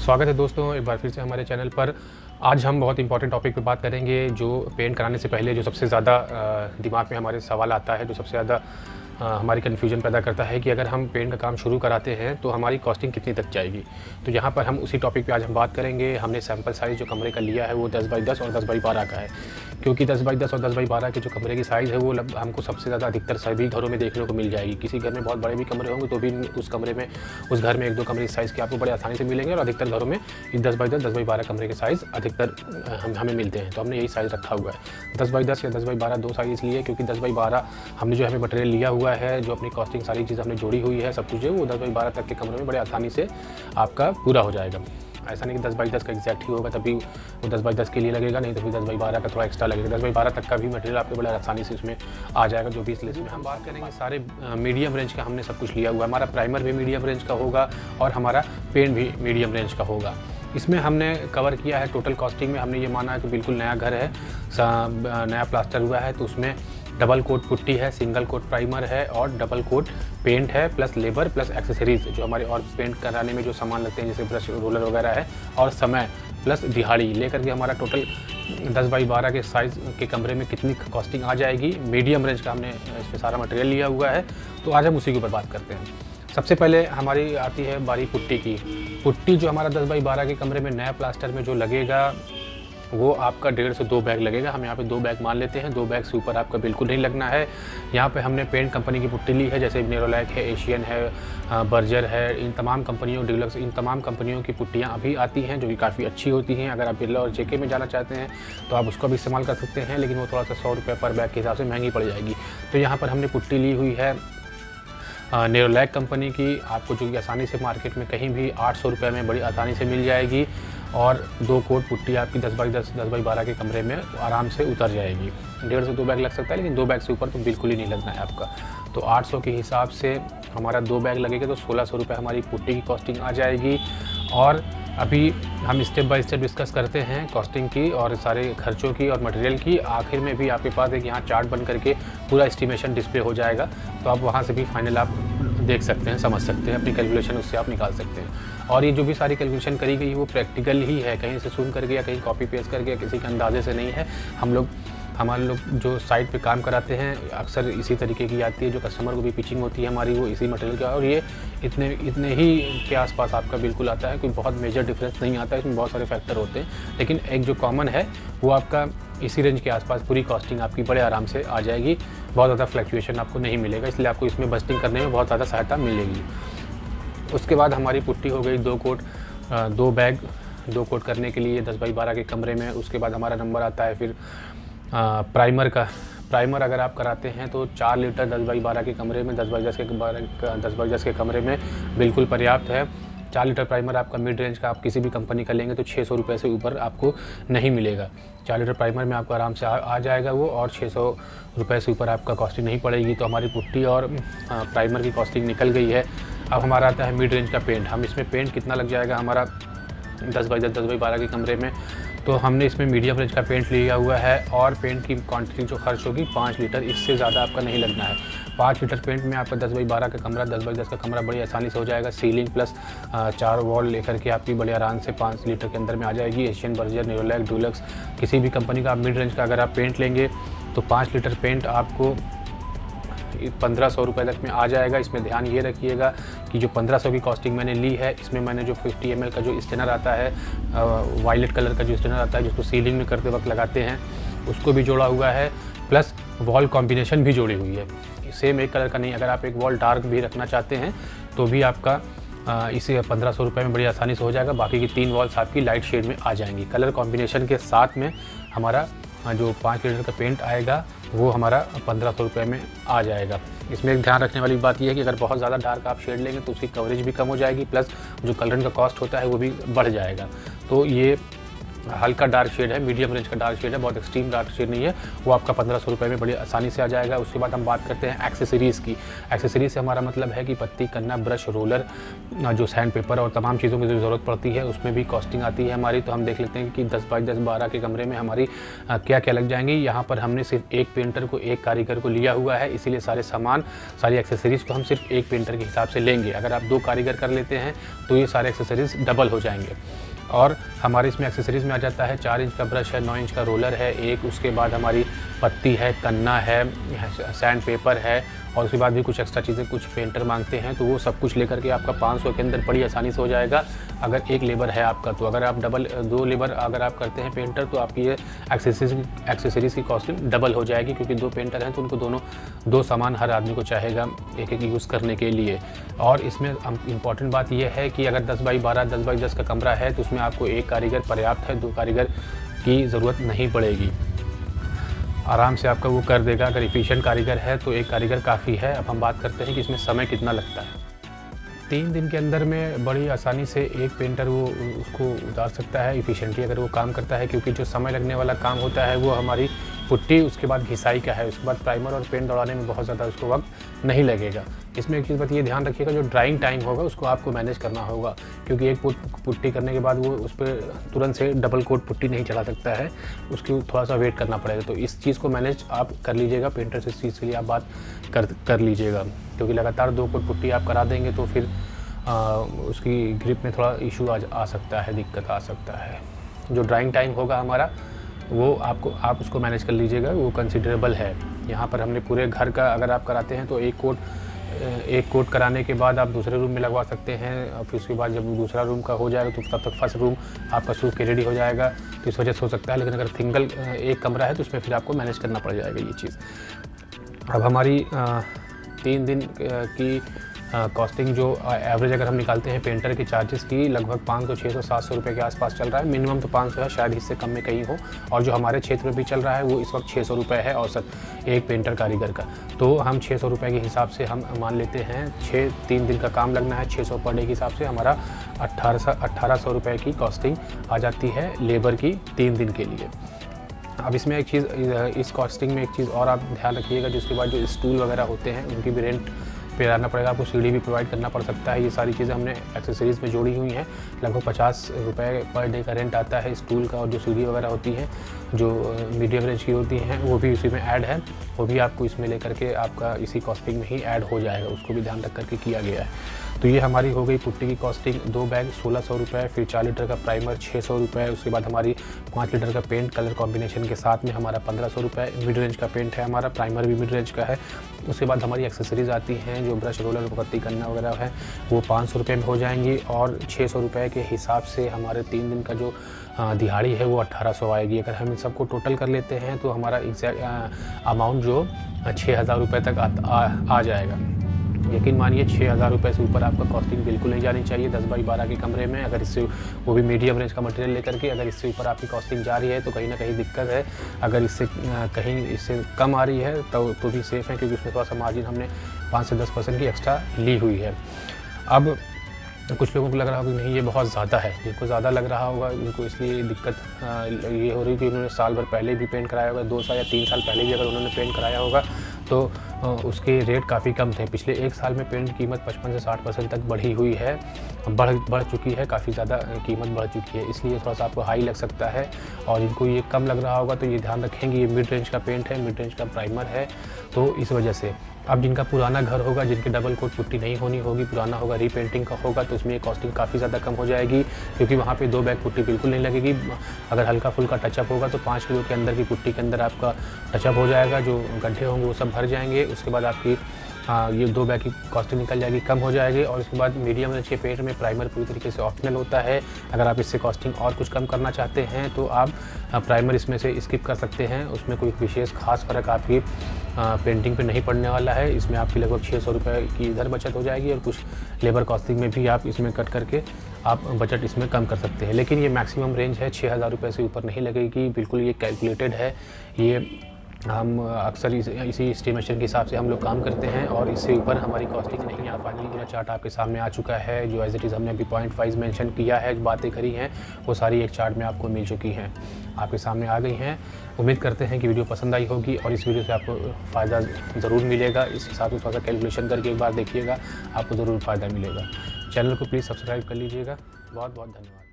स्वागत है दोस्तों एक बार फिर से हमारे चैनल पर। आज हम बहुत इंपॉर्टेंट टॉपिक पे बात करेंगे जो पेंट कराने से पहले जो सबसे ज़्यादा दिमाग में हमारे सवाल आता है, जो सबसे ज़्यादा हमारी कन्फ्यूजन पैदा करता है कि अगर हम पेंट का काम शुरू कराते हैं तो हमारी कॉस्टिंग कितनी तक जाएगी। तो यहाँ पर हम उसी टॉपिक पे आज हम बात करेंगे। हमने सैंपल साइज़ जो कमरे का लिया है वो 10x10 और 10x12 का है, क्योंकि 10x10 और 10x12 के जो कमरे की साइज़ है वो हमको सबसे ज़्यादा अधिकतर सभी घरों में देखने को मिल जाएगी। किसी घर में बहुत बड़े भी कमरे होंगे तो भी उस कमरे में उस घर में 1-2 कमरे की साइज़ के आपको बड़े आसानी से मिलेंगे, और अधिकतर घरों में 10x10 10x12 कमरे के साइज़ अधिकतर हमें मिलते हैं। तो हमने यही साइज़ रखा हुआ है 10x10 या 10x12 दो साइज़ इसलिए क्योंकि 10x12 हमने जो हमें मटेरियल लिया हुआ है, जो अपनी कॉस्टिंग सारी चीज़ हमने जोड़ी हुई है, सब कुछ है वो 10x12 तक के कमरे में बड़े आसानी से आपका पूरा हो जाएगा। ऐसा नहीं कि 10x10 का एग्जैक्ट ही होगा तभी वो 10x10 के लिए लगेगा, नहीं तो फिर 10x12 का थोड़ा एक्स्ट्रा लगेगा। 10x12 तक का भी मटेरियल आपको बड़े आसानी से उसमें आ जाएगा। जो भी इस लिस्ट में हम बात करेंगे सारे मीडियम रेंज का हमने सब कुछ लिया हुआ है। हमारा प्राइमर भी मीडियम रेंज का होगा और हमारा पेंट भी मीडियम रेंज का होगा। इसमें हमने कवर किया है टोटल कॉस्टिंग में, हमने ये माना है कि बिल्कुल नया घर है, नया प्लास्टर हुआ है, तो उसमें डबल कोट पुट्टी है, सिंगल कोट प्राइमर है और डबल कोट पेंट है, प्लस लेबर प्लस एक्सेसरीज जो हमारे और पेंट कराने में जो सामान लगते हैं जैसे ब्रश रोलर वगैरह है, और समय प्लस दिहाड़ी लेकर के हमारा टोटल 10x12 के साइज़ के कमरे में कितनी कॉस्टिंग आ जाएगी। मीडियम रेंज का हमने इसमें सारा मटेरियल लिया हुआ है, तो आज हम उसी के ऊपर बात करते हैं। सबसे पहले हमारी आती है बारी पुट्टी की। पुट्टी जो हमारा 10x12 के कमरे में नया प्लास्टर में जो लगेगा वो आपका 1.5 से 2 बैग लगेगा। हम यहाँ पे 2 बैग मान लेते हैं, 2 बैग से ऊपर आपका बिल्कुल नहीं लगना है। यहाँ पे हमने पेंट कंपनी की पुट्टी ली है, जैसे नेरोलैक है, एशियन है, बर्जर है, इन तमाम कंपनियों, डीलक्स, इन तमाम कंपनियों की पुट्टियाँ अभी आती हैं जो कि काफ़ी अच्छी होती हैं। अगर आप बिरला और जेके में जाना चाहते हैं तो आप उसको भी इस्तेमाल कर सकते हैं, लेकिन वो थोड़ा सा 100 रुपये पर बैग के हिसाब से महंगी पड़ जाएगी। तो यहाँ पर हमने पुट्टी ली हुई है नेरोलैक कंपनी की, आपको जो कि आसानी से मार्केट में कहीं भी 800 रुपये में बड़ी आसानी से मिल जाएगी, और 2 कोट पुट्टी आपकी 10x10 10x12 के कमरे में आराम से उतर जाएगी। 1.5 से 2 बैग लग सकता है, लेकिन 2 बैग से ऊपर तो बिल्कुल ही नहीं लगना है आपका। तो 800 के हिसाब से हमारा 2 बैग लगेगा तो 1600 रुपये हमारी पुट्टी की कॉस्टिंग आ जाएगी। और अभी हम स्टेप बाय स्टेप डिस्कस करते हैं कॉस्टिंग की और सारे खर्चों की और मटेरियल की। आखिर में भी आपके पास एक यहाँ चार्ट बन करके पूरा एस्टिमेशन डिस्प्ले हो जाएगा, तो आप वहाँ से भी फाइनल आप देख सकते हैं, समझ सकते हैं, अपनी कैलकुलेशन उससे आप निकाल सकते हैं। और ये जो भी सारी कैलकुलेशन करी गई वो प्रैक्टिकल ही है, कहीं से सुन करके या कहीं कॉपी पेस्ट करके या किसी के अंदाजे से नहीं है। हमारे लोग जो साइट पे काम कराते हैं अक्सर इसी तरीके की आती है, जो कस्टमर को भी पिचिंग होती है हमारी वो इसी मटेरियल का, और ये इतने ही के आसपास आपका बिल्कुल आता है। कोई बहुत मेजर डिफरेंस नहीं आता है, इसमें बहुत सारे फैक्टर होते हैं, लेकिन एक जो कॉमन है वो आपका इसी रेंज के आसपास पूरी कॉस्टिंग आपकी बड़े आराम से आ जाएगी। बहुत ज़्यादा फ्लक्चुएशन आपको नहीं मिलेगा, इसलिए आपको इसमें बस्टिंग करने में बहुत ज़्यादा सहायता मिलेगी। उसके बाद हमारी पुट्टी हो गई 2 कोट, 2 बैग 2 कोट करने के लिए 10x12 के कमरे में। उसके बाद हमारा नंबर आता है फिर प्राइमर का। प्राइमर अगर आप कराते हैं तो 4 लीटर 10x12 के कमरे में 10x10 के कमरे में बिल्कुल पर्याप्त है। 4 लीटर प्राइमर आपका मिड रेंज का आप किसी भी कंपनी का लेंगे तो 600 रुपये से ऊपर आपको नहीं मिलेगा। 4 लीटर प्राइमर में आपको आराम से आ जाएगा वो, और 600 रुपये से ऊपर आपका कॉस्टिंग नहीं पड़ेगी। तो हमारी पुट्टी और प्राइमर की कॉस्टिंग निकल गई है। अब हमारा आता है मिड रेंज का पेंट। हम इसमें पेंट कितना लग जाएगा हमारा 10x10 10x12 के कमरे में, तो हमने इसमें मीडियम रेंज का पेंट लिया हुआ है, और पेंट की क्वांटिटी जो खर्च होगी 5 लीटर, इससे ज़्यादा आपका नहीं लगना है। 5 लीटर पेंट में आपका 10x12 का कमरा 10x10 का कमरा बड़ी आसानी से हो जाएगा। सीलिंग प्लस 4 वॉल लेकर के आपकी बड़े आराम से 5 लीटर के अंदर में आ जाएगी। एशियन, बर्जर, नेरोलैक, डीलक्स किसी भी कंपनी का आप मिड रेंज का अगर आप पेंट लेंगे तो 5 लीटर पेंट आपको 1500 रुपये तक में आ जाएगा। इसमें ध्यान ये रखिएगा कि जो 1500 की कॉस्टिंग मैंने ली है, इसमें मैंने जो 50 ml का जो स्टेनर आता है, वायलेट कलर का जो स्टेनर आता है जिसको सीलिंग में करते वक्त लगाते हैं, उसको भी जोड़ा हुआ है, प्लस वॉल कॉम्बिनेशन भी जोड़ी हुई है। सेम एक कलर का नहीं, अगर आप एक वॉल डार्क भी रखना चाहते हैं तो भी आपका इसे 1500 रुपये में बड़ी आसानी से हो जाएगा। बाकी की 3 वॉल्स आपकी लाइट शेड में आ जाएंगी। कलर कॉम्बिनेशन के साथ में हमारा जो 5 लीटर का पेंट आएगा वो हमारा 1500 रुपये में आ जाएगा। इसमें एक ध्यान रखने वाली बात यह है कि अगर बहुत ज़्यादा डार्क आप शेड लेंगे तो उसकी कवरेज भी कम हो जाएगी, प्लस जो कलरिंग का कॉस्ट होता है वो भी बढ़ जाएगा। तो ये हल्का डार्क शेड है, मीडियम रेंज का डार्क शेड है, बहुत एक्सट्रीम डार्क शेड नहीं है, वो आपका 1500 रुपये में बड़ी आसानी से आ जाएगा। उसके बाद हम बात करते हैं एक्सेसरीज़ की। एक्सेसरीज से हमारा मतलब है कि पत्ती, कन्ना, ब्रश, रोलर, जो सैंड पेपर और तमाम चीज़ों की जो ज़रूरत पड़ती है उसमें भी कॉस्टिंग आती है हमारी। तो हम देख लेते हैं कि 10 बाई 10 12 के कमरे में हमारी क्या क्या लग जाएंगी। यहाँ पर हमने सिर्फ एक पेंटर को, एक कारीगर को लिया हुआ है, इसीलिए सारे सामान, सारी एक्सेसरीज़ को हम सिर्फ एक पेंटर के हिसाब से लेंगे। अगर आप 2 कारीगर कर लेते हैं तो ये सारे एक्सेसरीज़ डबल हो जाएंगे। और हमारे इसमें एक्सेसरीज़ में आ जाता है 4 इंच का ब्रश है, 9 इंच का रोलर है एक, उसके बाद हमारी पत्ती है, कन्ना है, सैंड पेपर है, और उसके बाद भी कुछ एक्स्ट्रा चीज़ें कुछ पेंटर मांगते हैं, तो वो सब कुछ लेकर के आपका 500 के अंदर बड़ी आसानी से हो जाएगा अगर एक लेबर है आपका। तो अगर आप 2 लेबर अगर आप करते हैं पेंटर तो आपकी ये एक्सेसरीज़ की कॉस्टिंग डबल हो जाएगी, क्योंकि 2 पेंटर हैं तो उनको 2 सामान हर आदमी को चाहेगा एक यूज़ करने के लिए। और इसमें इम्पॉर्टेंट बात यह है कि अगर 10 बाई 12, 10 बाई 10 का कमरा है तो उसमें आपको एक कारीगर पर्याप्त है, 2 कारीगर की ज़रूरत नहीं पड़ेगी, आराम से आपका वो कर देगा। अगर एफिशिएंट कारीगर है तो एक कारीगर काफ़ी है। अब हम बात करते हैं कि इसमें समय कितना लगता है। 3 दिन के अंदर में बड़ी आसानी से एक पेंटर वो उसको उतार सकता है एफिशिएंटली अगर वो काम करता है, क्योंकि जो समय लगने वाला काम होता है वो हमारी पुट्टी, उसके बाद घिसाई का है, उसके बाद प्राइमर और पेंट दौड़ाने में बहुत ज़्यादा उसको वक्त नहीं लगेगा। इसमें एक चीज़ बात ये ध्यान रखिएगा, जो ड्राइंग टाइम होगा उसको आपको मैनेज करना होगा, क्योंकि एक पुट्टी करने के बाद वो उस पर तुरंत से डबल कोट पुट्टी नहीं चला सकता है, उसकी थोड़ा सा वेट करना पड़ेगा। तो इस चीज़ को मैनेज आप कर लीजिएगा, पेंटर से इस चीज़ के लिए आप बात कर लीजिएगा, क्योंकि लगातार 2 कोट पुट्टी आप करा देंगे तो फिर उसकी ग्रिप में थोड़ा इशू आ सकता है, दिक्कत आ सकता है। जो ड्राइंग टाइम होगा हमारा वो आप उसको मैनेज कर लीजिएगा, वो कंसिडरेबल है। यहाँ पर हमने पूरे घर का अगर आप कराते हैं तो एक कोट कराने के बाद आप दूसरे रूम में लगवा सकते हैं, और फिर उसके बाद जब दूसरा रूम का हो जाएगा तो तब तक फर्स्ट रूम आपका सूख के रेडी हो जाएगा। तो इस वजह से हो सकता है, लेकिन अगर सिंगल एक कमरा है तो उसमें फिर आपको मैनेज करना पड़ जाएगा ये चीज़। अब हमारी 3 दिन की कॉस्टिंग जो एवरेज अगर हम निकालते हैं पेंटर के चार्जेस की, लगभग 500, 600, 700 रुपये के आसपास चल रहा है। मिनिमम तो 500 है, शायद इससे कम में कहीं हो। और जो हमारे क्षेत्र में भी चल रहा है वो इस वक्त 600 रुपये है औसत एक पेंटर कारीगर का। तो हम 600 रुपये के हिसाब से हम मान लेते हैं 3 दिन का काम लगना है, 600 पर डे के हिसाब से हमारा 1800 रुपये की कॉस्टिंग आ जाती है लेबर की 3 दिन के लिए। अब इसमें एक चीज़, इस कॉस्टिंग में एक चीज़ और आप ध्यान रखिएगा, जिसके बाद जो स्टूल वगैरह होते हैं उनकी भी रेंट पे आना पड़ेगा, आपको सीढ़ी भी प्रोवाइड करना पड़ सकता है। ये सारी चीज़ें हमने एक्सेसरीज़ में जोड़ी हुई हैं। लगभग 50 रुपये पर डे का रेंट आता है स्टूल का, और जो सीढ़ी वगैरह होती हैं जो मीडियम रेंज की होती हैं वो भी उसी में ऐड है, वो भी आपको इसमें लेकर के आपका इसी कॉस्टिंग में ही ऐड हो जाएगा, उसको भी ध्यान रख करके किया गया है। तो ये हमारी हो गई पुट्टी की कॉस्टिंग। 2 बैग 1600 रुपये, फिर 4 लीटर का प्राइमर 600 रुपये, उसके बाद हमारी 5 लीटर का पेंट कलर कॉम्बिनेशन के साथ में हमारा 1500 रुपये। मिड रेंज का पेंट है हमारा, प्राइमर भी मिड रेंज का है। उसके बाद हमारी एक्सेसरीज़ आती हैं, जो ब्रश, रोलर, पत्ती, कन्ना वगैरह है, वो 500 रुपये में हो जाएंगी। और 600 रुपये के हिसाब से हमारे 3 दिन का जो दिहाड़ी है वो 1800 आएगी। अगर हम इन सबको टोटल कर लेते हैं तो हमारा एग्जैक्ट अमाउंट जो 6000 रुपये तक आ जाएगा। यकीन मानिए 6000 रुपये से ऊपर आपका कॉस्टिंग बिल्कुल नहीं जानी चाहिए 10 बाई 12 के कमरे में। अगर इससे, वो भी मीडियम रेंज का मटेरियल लेकर के, अगर इससे ऊपर आपकी कॉस्टिंग जा रही है तो कहीं ना कहीं दिक्कत है। अगर इससे कम आ रही है तो भी सेफ़ है, क्योंकि उसमें थोड़ा सा मार्जिन हमने 5 से 10% की एक्स्ट्रा ली हुई है। अब कुछ लोगों को लग रहा होगा कि नहीं ये बहुत ज़्यादा है, जिनको ज़्यादा लग रहा होगा उनको इसलिए दिक्कत ये हो रही कि उन्होंने साल भर पहले भी पेंट कराया होगा, 2 साल या 3 साल पहले भी अगर उन्होंने पेंट कराया होगा तो उसके रेट काफ़ी कम थे। पिछले 1 साल में पेंट की कीमत 55 से 60% तक बढ़ी हुई है, बढ़ चुकी है, काफ़ी ज़्यादा कीमत बढ़ चुकी है, इसलिए थोड़ा सा आपको हाई लग सकता है। और जिनको ये कम लग रहा होगा तो ये ध्यान रखेंगे ये मिड रेंज का पेंट है, मिड रेंज का प्राइमर है, तो इस वजह से। अब जिनका पुराना घर होगा, जिनके डबल कोट पुट्टी नहीं होनी होगी, पुराना होगा, रीपेंटिंग का होगा, तो उसमें ये कॉस्टिंग काफ़ी ज़्यादा कम हो जाएगी, क्योंकि वहाँ पे 2 बैग पुट्टी बिल्कुल नहीं लगेगी। अगर हल्का फुल्का टचअप होगा तो 5 किलो के अंदर की पुट्टी के अंदर आपका टचअप हो जाएगा, जो गड्ढे होंगे वो सब भर जाएंगे। उसके बाद आपकी ये 2 बैग की कॉस्टिंग निकल जाएगी, कम हो जाएगी। और उसके बाद मीडियम रेंज के पेंट में प्राइमर पूरी तरीके से ऑप्शनल होता है। अगर आप इससे कॉस्टिंग और कुछ कम करना चाहते हैं तो आप प्राइमर इसमें से स्किप कर सकते हैं, उसमें कोई विशेष खास फ़र्क आपकी पेंटिंग पे नहीं पड़ने वाला है। इसमें आपकी लगभग 600 रुपये की इधर बचत हो जाएगी, और कुछ लेबर कॉस्टिंग में भी आप इसमें कट करके आप बजट इसमें कम कर सकते हैं। लेकिन ये मैक्सिमम रेंज है, 6000 रुपये से ऊपर नहीं लगेगी, बिल्कुल ये कैलकुलेटेड है। ये हम अक्सर इसी एस्टिमेशन के हिसाब से हम लोग काम करते हैं और इससे ऊपर हमारी कॉस्टिंग नहीं आ पाती। पूरा चार्ट आपके सामने आ चुका है, जो एज इट इज़ हमने अभी पॉइंट वाइज मेंशन किया है, जो बातें करी हैं वो सारी एक चार्ट में आपको मिल चुकी हैं, आपके सामने आ गई हैं। उम्मीद करते हैं कि वीडियो पसंद आई होगी और इस वीडियो से आपको फ़ायदा ज़रूर मिलेगा। इस हिसाब से थोड़ा सा कैलकुलेशन करके एक बार देखिएगा, आपको ज़रूर फ़ायदा मिलेगा। चैनल को प्लीज़ सब्सक्राइब कर लीजिएगा। बहुत बहुत धन्यवाद।